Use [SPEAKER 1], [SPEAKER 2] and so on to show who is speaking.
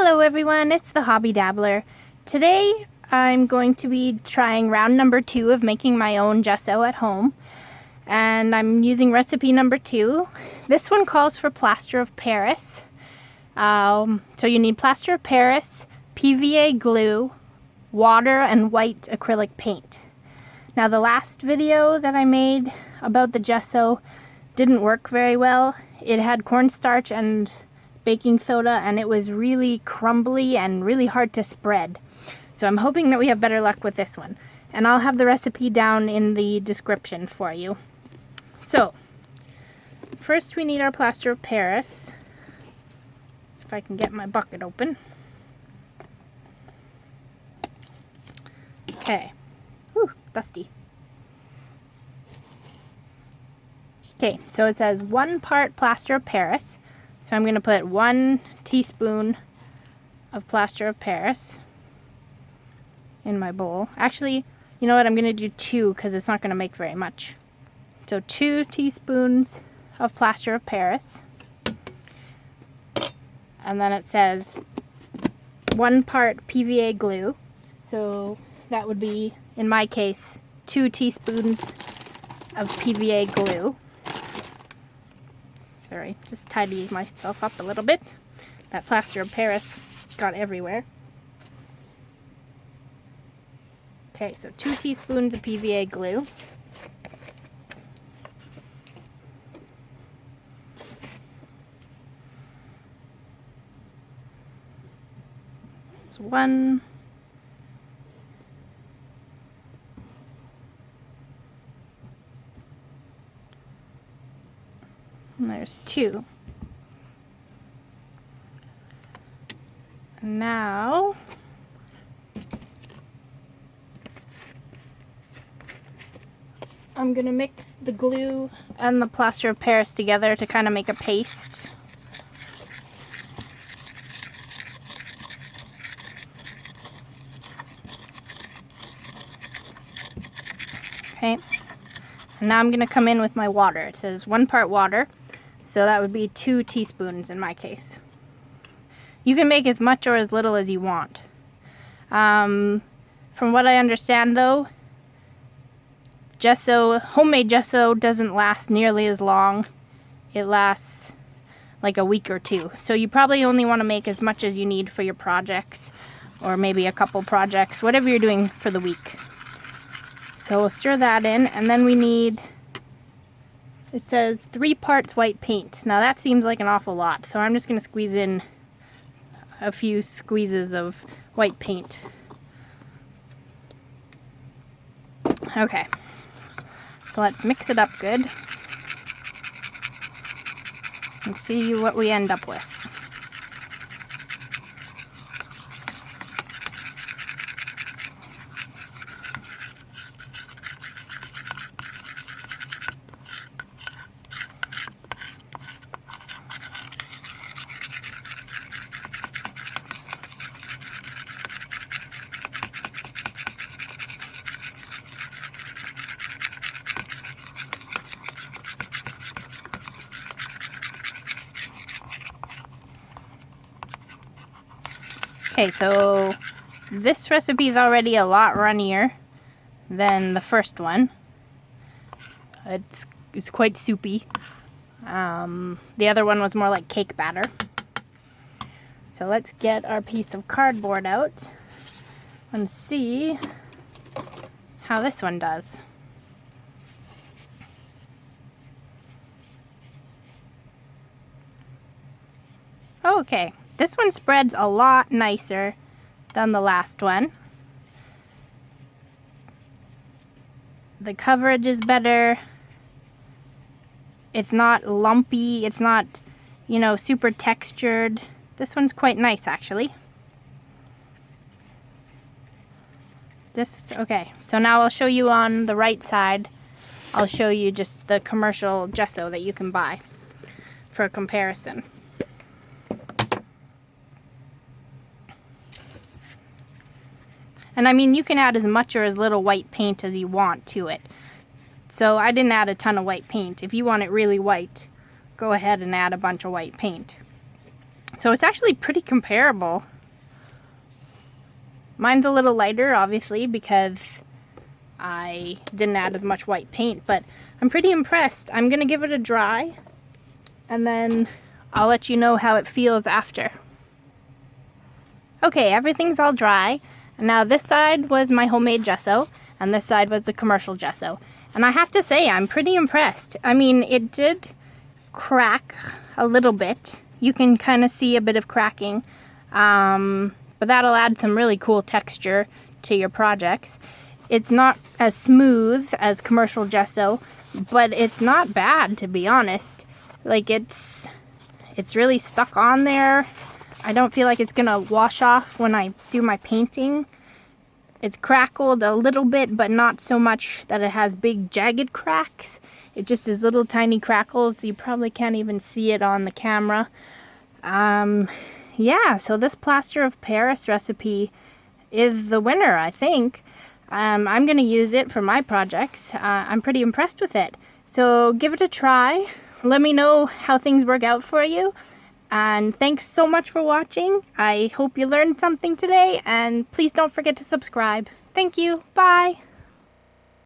[SPEAKER 1] Hello everyone, it's the Hobby Dabbler. Today I'm going to be trying round number 2 of making my own gesso at home. And I'm using recipe number 2. This one calls for plaster of Paris. So you need plaster of Paris, PVA glue, water, and white acrylic paint. Now the last video that I made about the gesso didn't work very well. It had cornstarch and baking soda, and it was really crumbly and really hard to spread. So I'm hoping that we have better luck with this one. And I'll have the recipe down in the description for you. So, first we need our plaster of Paris. So if I can get my bucket open. Okay. Whew, dusty. Okay, so it says 1 part plaster of Paris. So I'm going to put 1 teaspoon of plaster of Paris in my bowl. Actually, you know what? I'm going to do 2 because it's not going to make very much. So 2 teaspoons of plaster of Paris. And then it says 1 part PVA glue. So that would be, in my case, 2 teaspoons of PVA glue. Sorry, just tidy myself up a little bit. That plaster of Paris got everywhere. Okay, so 2 teaspoons of PVA glue. It's 1. And there's 2. Now, I'm going to mix the glue and the plaster of Paris together to kind of make a paste. Okay. And now I'm going to come in with my water. It says 1 part water. So that would be 2 teaspoons in my case. You can make as much or as little as you want. From what I understand though, homemade gesso doesn't last nearly as long. It lasts like a week or 2. So you probably only want to make as much as you need for your projects, or maybe a couple projects, whatever you're doing for the week. So we'll stir that in, and then we need, it says 3 parts white paint. Now that seems like an awful lot, so I'm just going to squeeze in a few squeezes of white paint. Okay, so let's mix it up good and see what we end up with. Okay, so this recipe is already a lot runnier than the first one. It's quite soupy. The other one was more like cake batter. So let's get our piece of cardboard out and see how this one does. Okay. This one spreads a lot nicer than the last one. The coverage is better. It's not lumpy. It's not, super textured. This one's quite nice, actually. Okay, so now I'll show you on the right side. I'll show you just the commercial gesso that you can buy for a comparison. And I mean, you can add as much or as little white paint as you want to it. So I didn't add a ton of white paint. If you want it really white, go ahead and add a bunch of white paint. So it's actually pretty comparable. Mine's a little lighter, obviously, because I didn't add as much white paint, but I'm pretty impressed. I'm gonna give it a dry, and then I'll let you know how it feels after. Okay, everything's all dry. And now this side was my homemade gesso, and this side was the commercial gesso. And I have to say, I'm pretty impressed. I mean, it did crack a little bit. You can kind of see a bit of cracking, but that'll add some really cool texture to your projects. It's not as smooth as commercial gesso, but it's not bad, to be honest. Like, it's really stuck on there. I don't feel like it's gonna wash off when I do my painting. It's crackled a little bit, but not so much that it has big jagged cracks. It just is little tiny crackles. You probably can't even see it on the camera. Yeah, so this plaster of Paris recipe is the winner, I think. I'm gonna use it for my projects. I'm pretty impressed with it. So give it a try. Let me know how things work out for you. And thanks so much for watching. I hope you learned something today, and please don't forget to subscribe. Thank you. Bye.